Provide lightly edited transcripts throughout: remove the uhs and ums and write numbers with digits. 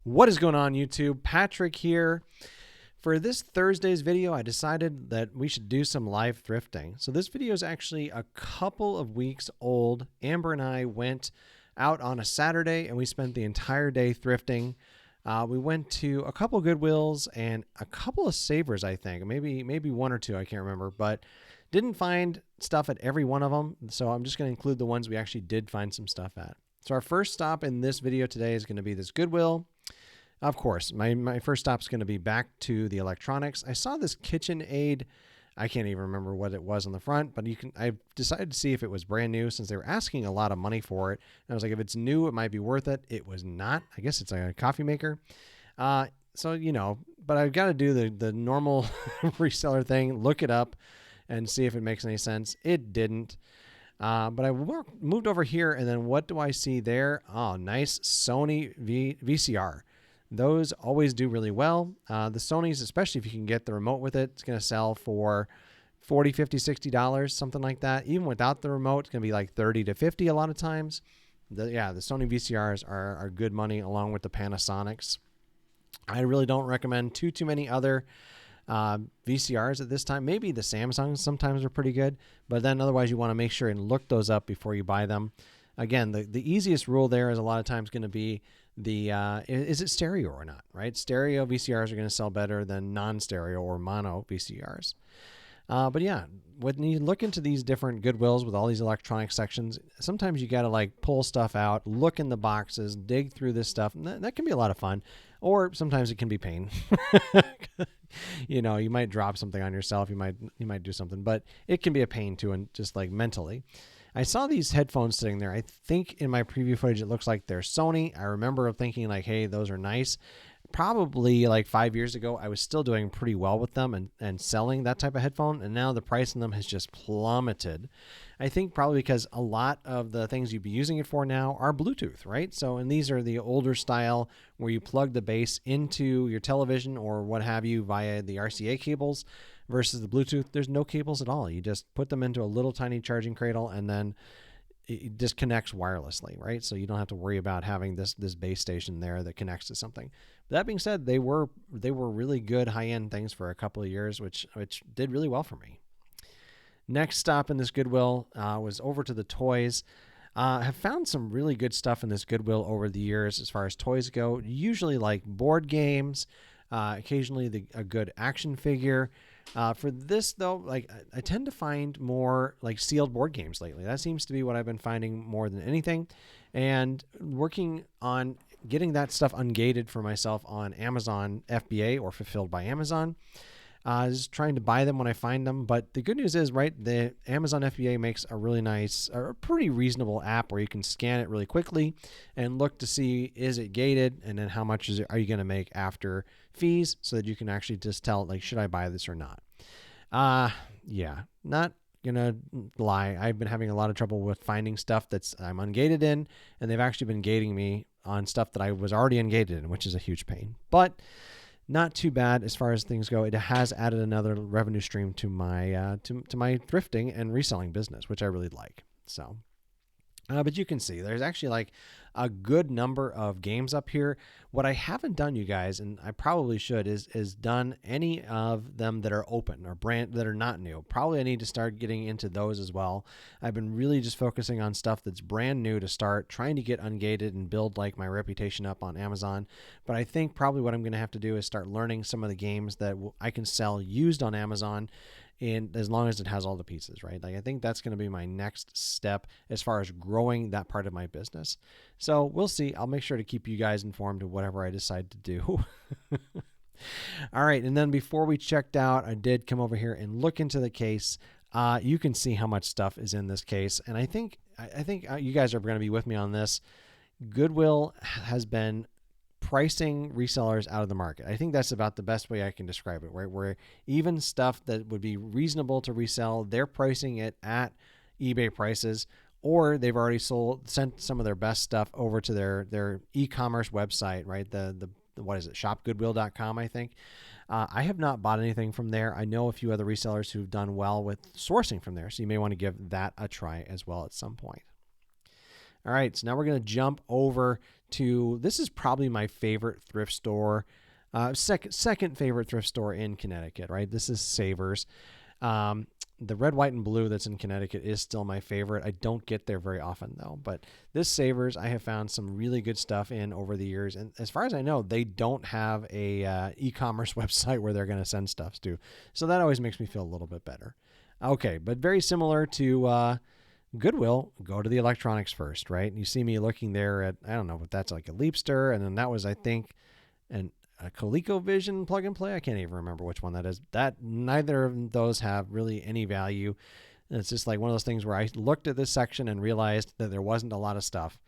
What is going on, YouTube? Patrick here. For this Thursday's video, I decided that we should do some live thrifting. So this video is actually a couple of weeks old. Amber and I went out on a Saturday and we spent the entire day thrifting. We went to a couple Goodwills and a couple of Savers, I think. Maybe one or two, I can't remember, but didn't find stuff at every one of them. So I'm just going to include the ones we actually did find some stuff at. So our first stop in this video today is going to be this Goodwill. Of course, my first stop is going to be back to the electronics. I saw this KitchenAid. I can't even remember what it was on the front, but I decided to see if it was brand new since they were asking a lot of money for it. And I was like, if it's new, it might be worth it. It was not. I guess it's a coffee maker. So, you know, but I've got to do the normal reseller thing, look it up and see if it makes any sense. It didn't. But I moved over here, and then what do I see there? Oh, nice Sony VCR. Those always do really well. The Sonys, especially if you can get the remote with it, it's going to sell for $40, $50, $60, something like that. Even without the remote, it's going to be like $30 to $50 a lot of times. The Sony VCRs are good money along with the Panasonics. I really don't recommend too many other VCRs at this time. Maybe the Samsungs sometimes are pretty good, but then otherwise you want to make sure and look those up before you buy them. Again, the easiest rule there is a lot of times going to be is it stereo or not, right? Stereo VCRs are going to sell better than non-stereo or mono VCRs. But yeah, when you look into these different Goodwills with all these electronic sections, sometimes you got to like pull stuff out, look in the boxes, dig through this stuff. And that can be a lot of fun, or sometimes it can be pain. You know, you might drop something on yourself. You might do something, but it can be a pain too, and just like mentally. I saw these headphones sitting there. I think in my preview footage, it looks like they're Sony. I remember thinking like, hey, those are nice. Probably like 5 years ago, I was still doing pretty well with them and selling that type of headphone. And now the price on them has just plummeted. I think probably because a lot of the things you'd be using it for now are Bluetooth, right? So, and these are the older style where you plug the base into your television or what have you via the RCA cables versus the Bluetooth. There's no cables at all. You just put them into a little tiny charging cradle and then it just connects wirelessly, right? So you don't have to worry about having this base station there that connects to something. That being said, they were really good high-end things for a couple of years, which did really well for me. Next stop in this Goodwill was over to the toys. Have found some really good stuff in this Goodwill over the years as far as toys go. Usually like board games, occasionally a good action figure. For this though, like I tend to find more like sealed board games lately. That seems to be what I've been finding more than anything. And working on getting that stuff ungated for myself on Amazon FBA or Fulfilled by Amazon. Just trying to buy them when I find them. But the good news is, right, the Amazon FBA makes a really nice, or a pretty reasonable app where you can scan it really quickly and look to see, is it gated? And then how much are you going to make after fees so that you can actually just tell, like, should I buy this or not? Yeah, not gonna lie. I've been having a lot of trouble with finding stuff I'm ungated in, and they've actually been gating me on stuff that I was already ungated in, which is a huge pain. But not too bad as far as things go. It has added another revenue stream to my to my thrifting and reselling business, which I really like. So, but you can see there's actually like a good number of games up here. What I haven't done, you guys, and I probably should, is done any of them that are open or brand that are not new. Probably I need to start getting into those as well. I've been really just focusing on stuff that's brand new to start, trying to get ungated and build like my reputation up on Amazon. But I think probably what I'm going to have to do is start learning some of the games that I can sell used on Amazon, and as long as it has all the pieces, right? Like I think that's going to be my next step as far as growing that part of my business. So we'll see. I'll make sure to keep you guys informed of whatever I decide to do. All right. And then before we checked out, I did come over here and look into the case. You can see how much stuff is in this case. And I think you guys are going to be with me on this. Goodwill has been pricing resellers out of the market. I think that's about the best way I can describe it, right? Where even stuff that would be reasonable to resell, they're pricing it at eBay prices, or they've already sent some of their best stuff over to their e-commerce website, right? The what is it? shopgoodwill.com, I think. I have not bought anything from there. I know a few other resellers who've done well with sourcing from there, so you may want to give that a try as well at some point. All right, so now we're going to jump over to, this is probably my favorite thrift store, second favorite thrift store in Connecticut, right? This is Savers. The red, white, and blue that's in Connecticut is still my favorite. I don't get there very often, though. But this Savers, I have found some really good stuff in over the years. And as far as I know, they don't have a e-commerce website where they're going to send stuff to. So that always makes me feel a little bit better. Okay, but very similar to Goodwill, go to the electronics first, right? You see me looking there at, I don't know if that's like a Leapster, and then that was, I think, a ColecoVision plug and play. I can't even remember which one that is. That neither of those have really any value. And it's just like one of those things where I looked at this section and realized that there wasn't a lot of stuff.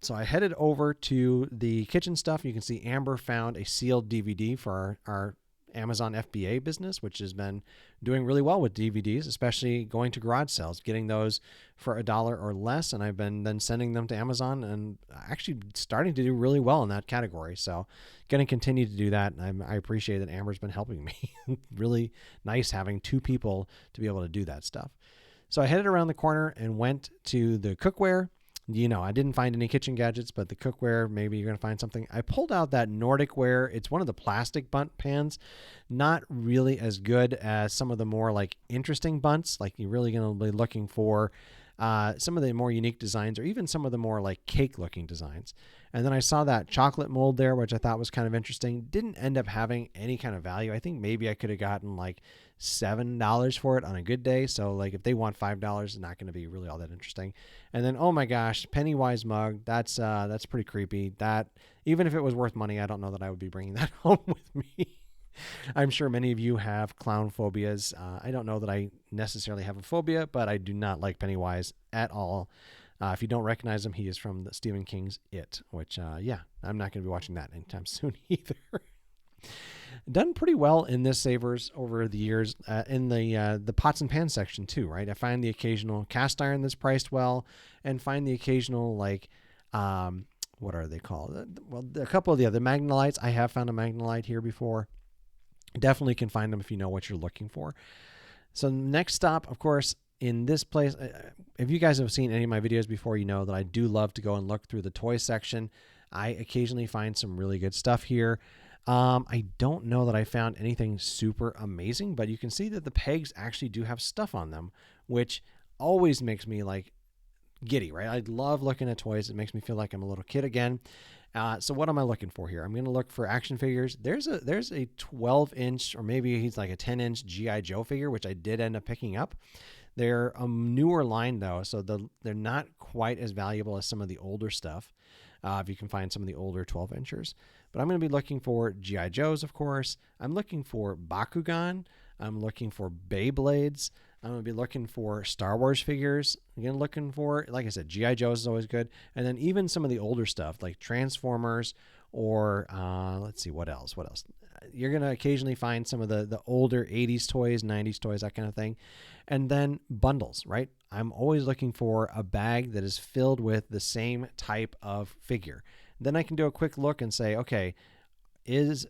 So I headed over to the kitchen stuff. You can see Amber found a sealed DVD for our Amazon FBA business, which has been doing really well with DVDs, especially going to garage sales, getting those for $1 or less. And I've been then sending them to Amazon and actually starting to do really well in that category. So going to continue to do that. And I appreciate that Amber's been helping me. Really nice having two people to be able to do that stuff. So I headed around the corner and went to the cookware. You know, I didn't find any kitchen gadgets, but the cookware, maybe you're going to find something. I pulled out that Nordic ware. It's one of the plastic bunt pans. Not really as good as some of the more like interesting bunts. Like you're really going to be looking for some of the more unique designs or even some of the more like cake looking designs. And then I saw that chocolate mold there, which I thought was kind of interesting. Didn't end up having any kind of value. I think maybe I could have gotten like $7 for it on a good day. So like if they want $5, it's not going to be really all that interesting. And then, oh my gosh, Pennywise mug. That's pretty creepy. That even if it was worth money, I don't know that I would be bringing that home with me. I'm sure many of you have clown phobias. I don't know that I necessarily have a phobia, but I do not like Pennywise at all. If you don't recognize him, he is from the Stephen King's It, which, yeah, I'm not going to be watching that anytime soon either. Done pretty well in this Savers over the years in the pots and pans section too, right? I find the occasional cast iron that's priced well and find the occasional like, what are they called? Well, a couple of the other Magnolites. I have found a Magnolite here before. Definitely can find them if you know what you're looking for. So next stop, of course, in this place, if you guys have seen any of my videos before, you know that I do love to go and look through the toy section. I occasionally find some really good stuff here. I don't know that I found anything super amazing, but you can see that the pegs actually do have stuff on them, which always makes me like giddy, right? I love looking at toys. It makes me feel like I'm a little kid again. So what am I looking for here? I'm going to look for action figures. There's a 12-inch or maybe he's like a 10-inch G.I. Joe figure, which I did end up picking up. They're a newer line though, so they're not quite as valuable as some of the older stuff. If you can find some of the older 12-inchers. But I'm going to be looking for G.I. Joes, of course. I'm looking for Bakugan. I'm looking for Beyblades. I'm going to be looking for Star Wars figures. Again, looking for, like I said, G.I. Joes is always good. And then even some of the older stuff like Transformers or let's see, what else? You're going to occasionally find some of the older 80s toys, 90s toys, that kind of thing. And then bundles, right? I'm always looking for a bag that is filled with the same type of figure. Then I can do a quick look and say, okay, is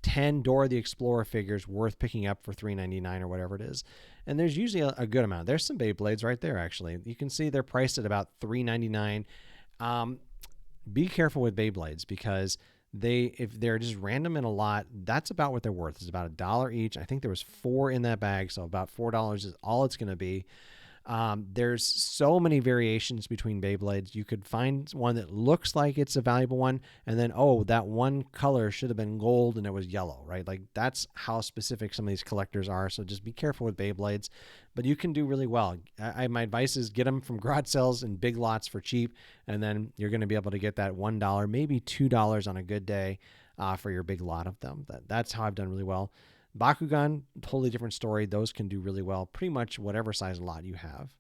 10 Dora the Explorer figures worth picking up for $3.99 or whatever it is? And there's usually a good amount. There's some Beyblades right there, actually. You can see they're priced at about $3.99. Be careful with Beyblades because if they're just random in a lot, that's about what they're worth. It's about $1 each. I think there was 4 in that bag, so about $4 is all it's going to be. There's so many variations between Beyblades. You could find one that looks like it's a valuable one, and then, oh, that one color should have been gold and it was yellow, right? Like that's how specific some of these collectors are. So just be careful with Beyblades, but you can do really well. My advice is get them from garage sales and big lots for cheap, and then you're going to be able to get that $1, maybe $2 on a good day for your big lot of them. That's how I've done really well. Bakugan, totally different story. Those can do really well, pretty much whatever size lot you have.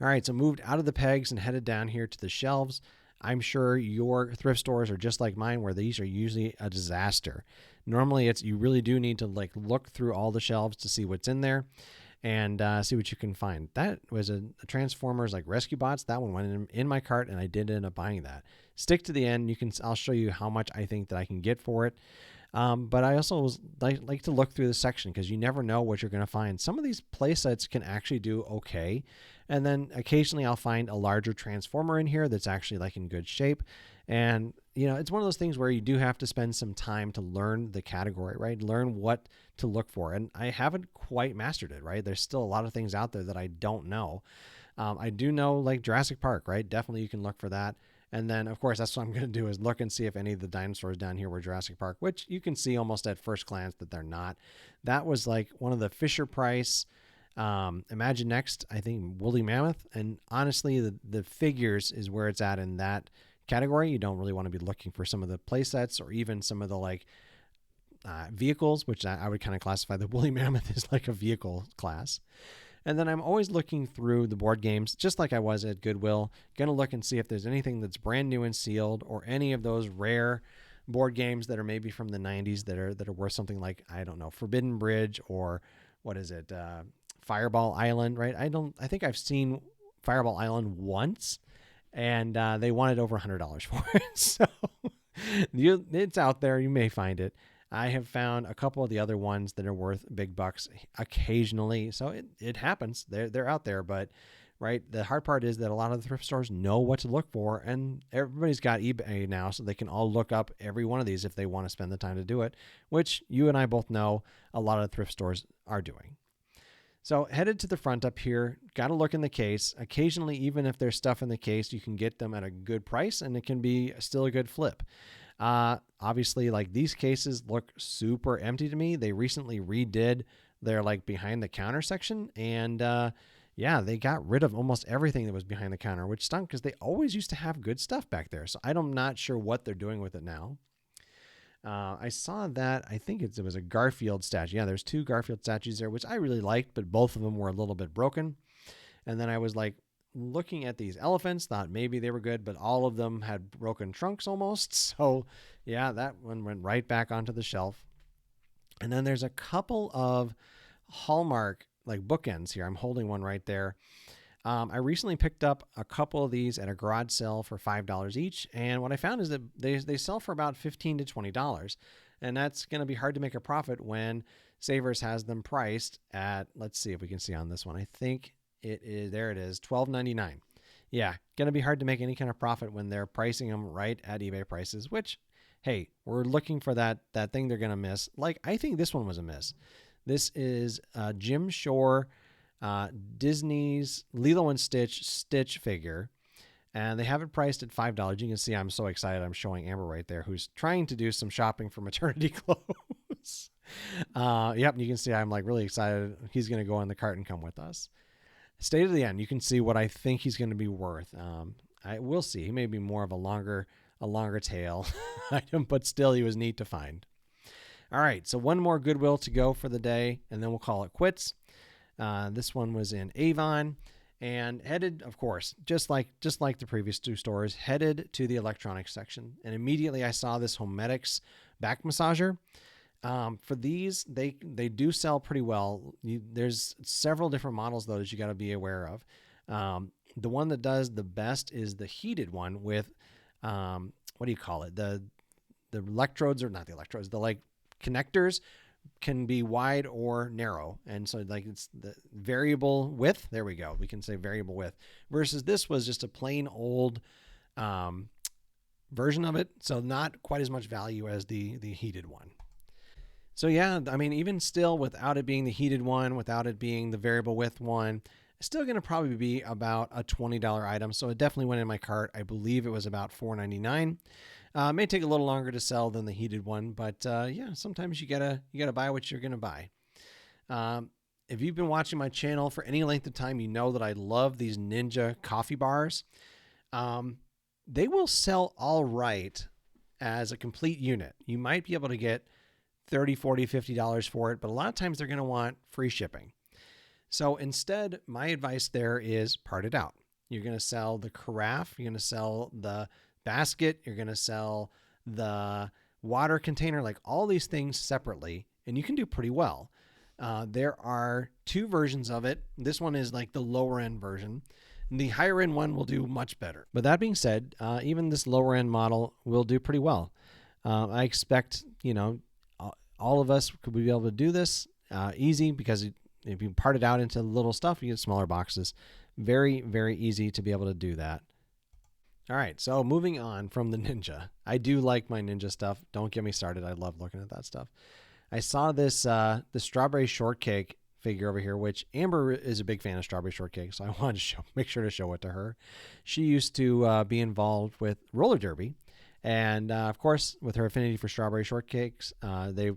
All right, so moved out of the pegs and headed down here to the shelves. I'm sure your thrift stores are just like mine, where these are usually a disaster. Normally, you really do need to like look through all the shelves to see what's in there and see what you can find. That was a Transformers like Rescue Bots. That one went in my cart, and I did end up buying that. Stick to the end. I'll show you how much I think that I can get for it. But I also like to look through the section because you never know what you're going to find. Some of these play sets can actually do okay. And then occasionally I'll find a larger transformer in here that's actually like in good shape. And, it's one of those things where you do have to spend some time to learn the category, right? Learn what to look for. And I haven't quite mastered it, right? There's still a lot of things out there that I don't know. I do know like Jurassic Park, right? Definitely you can look for that. And then, of course, that's what I'm going to do is look and see if any of the dinosaurs down here were Jurassic Park, which you can see almost at first glance that they're not. That was like one of the Fisher Price, Imagine Next, I think, Woolly Mammoth. And honestly, the figures is where it's at in that category. You don't really want to be looking for some of the play sets or even some of the like vehicles, which I would kind of classify the Woolly Mammoth as like a vehicle class. And then I'm always looking through the board games, just like I was at Goodwill. Going to look and see if there's anything that's brand new and sealed, or any of those rare board games that are maybe from the 90s that are worth something like, I don't know, Forbidden Bridge, or what is it, Fireball Island, right? I think I've seen Fireball Island once, and they wanted over $100 for it. So it's out there. You may find it. I have found a couple of the other ones that are worth big bucks occasionally. So it happens. They're out there. But, right, the hard part is that a lot of the thrift stores know what to look for. And everybody's got eBay now, so they can all look up every one of these if they want to spend the time to do it, which you and I both know a lot of thrift stores are doing. So headed to the front up here, got to look in the case. Occasionally, even if there's stuff in the case, you can get them at a good price and it can be still a good flip. Obviously, like, these cases look super empty to me. They recently redid their like behind the counter section, and yeah, they got rid of almost everything that was behind the counter, which stunk because they always used to have good stuff back there. So I'm not sure what they're doing with it now. I saw that, I think it was a Garfield statue. Yeah, there's 2 Garfield statues there, which I really liked, but both of them were a little bit broken. And then I was like looking at these elephants, thought maybe they were good, but all of them had broken trunks almost. So yeah, that one went right back onto the shelf. And then there's a couple of Hallmark like bookends here. I'm holding one right there. I recently picked up a couple of these at a garage sale for $5 each. And what I found is that they sell for about $15 to $20. And that's going to be hard to make a profit when Savers has them priced at, let's see if we can see on this one. I think it is, there it is, $12.99. Yeah, going to be hard to make any kind of profit when they're pricing them right at eBay prices, which, hey, we're looking for that thing they're going to miss. Like, I think this one was a miss. This is Jim Shore, Disney's Lilo and Stitch figure, and they have it priced at $5. You can see I'm so excited. I'm showing Amber right there, who's trying to do some shopping for maternity clothes. Yep, you can see I'm like really excited. He's going to go in the cart and come with us. Stay to the end. You can see what I think he's going to be worth. I will see. He may be more of a longer tail item, but still, he was neat to find. All right, so one more Goodwill to go for the day, and then we'll call it quits. This one was in Avon, and headed, of course, just like the previous 2 stores, headed to the electronics section. And immediately I saw this Homedics back massager. For these, they do sell pretty well. There's several different models though that you got to be aware of. The one that does the best is the heated one with, what do you call it? The electrodes, or not the electrodes, the like connectors can be wide or narrow. And so like it's the variable width. There we go. We can say variable width, versus this was just a plain old, version of it. So not quite as much value as the heated one. So yeah, I mean, even still, without it being the heated one, without it being the variable width one, it's still going to probably be about a $20 item. So it definitely went in my cart. I believe it was about $4.99. It may take a little longer to sell than the heated one, but yeah, sometimes you gotta buy what you're gonna buy. If you've been watching my channel for any length of time, you know that I love these Ninja coffee bars. They will sell all right as a complete unit. You might be able to get $30, $40, $50 for it, but a lot of times they're going to want free shipping. So instead, my advice there is part it out. You're going to sell the carafe, you're going to sell the basket, you're going to sell the water container, like all these things separately, and you can do pretty well. There are 2 versions of it. This one is like the lower end version. The higher end one will do much better. But that being said, even this lower end model will do pretty well. I expect, all of us could be able to do this easy, because if you part it out into little stuff, you get smaller boxes. Very, very easy to be able to do that. All right, so moving on from the Ninja. I do like my Ninja stuff. Don't get me started. I love looking at that stuff. I saw this the strawberry shortcake figure over here, which Amber is a big fan of strawberry shortcake, so I wanted to make sure to show it to her. She used to be involved with roller derby, and of course, with her affinity for strawberry shortcakes,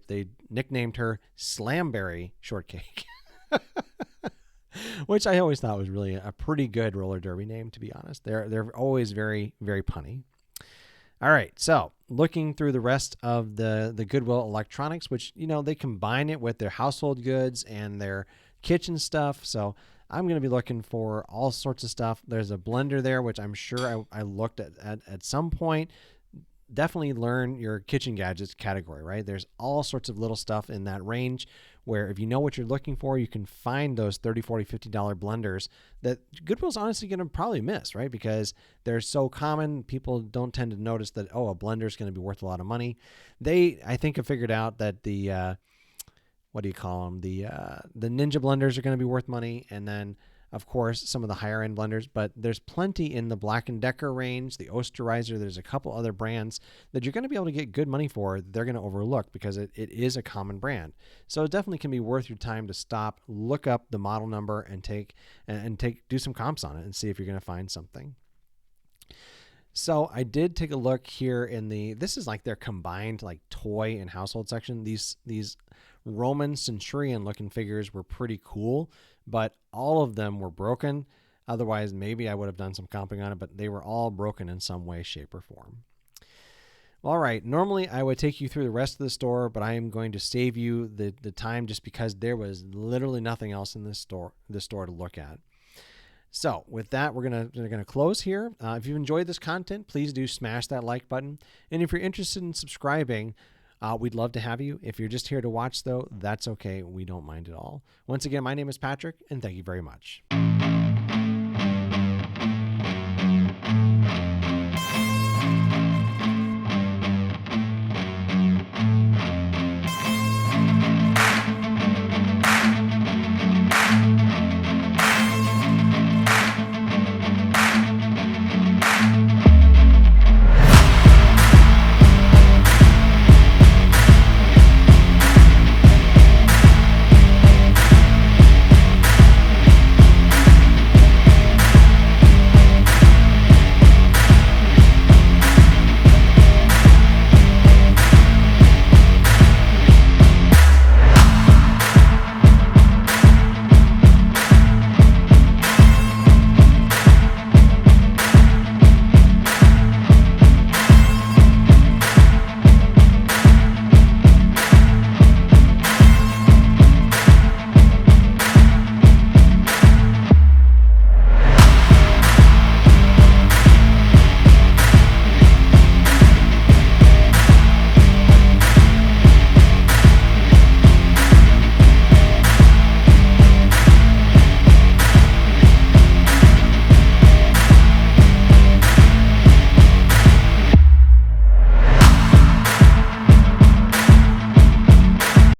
they nicknamed her Slamberry Shortcake. Which I always thought was really a pretty good roller derby name, to be honest. They're always very, very punny. All right, so looking through the rest of the Goodwill electronics, which, they combine it with their household goods and their kitchen stuff. So I'm going to be looking for all sorts of stuff. There's a blender there, which I'm sure I looked at some point. Definitely learn your kitchen gadgets category, right? There's all sorts of little stuff in that range where if you know what you're looking for, you can find those $30, $40, $50 blenders that Goodwill's honestly going to probably miss, right? Because they're so common. People don't tend to notice that, a blender is going to be worth a lot of money. They, I think, have figured out that the, what do you call them? The Ninja blenders are going to be worth money. And then, of course, some of the higher end blenders, but there's plenty in the Black & Decker range, the Osterizer. There's a couple other brands that you're going to be able to get good money for. They're going to overlook because it is a common brand. So it definitely can be worth your time to stop, look up the model number, and do some comps on it and see if you're going to find something. So I did take a look here this is like their combined like toy and household section. These Roman centurion looking figures were pretty cool, but all of them were broken. Otherwise, maybe I would have done some comping on it, but they were all broken in some way, shape, or form. All right, normally I would take you through the rest of the store, but I am going to save you the time just because there was literally nothing else in this store to look at. So with that, we're gonna close here. If you've enjoyed this content, please do smash that like button. And if you're interested in subscribing, we'd love to have you. If you're just here to watch, though, that's okay. We don't mind at all. Once again, my name is Patrick, and thank you very much.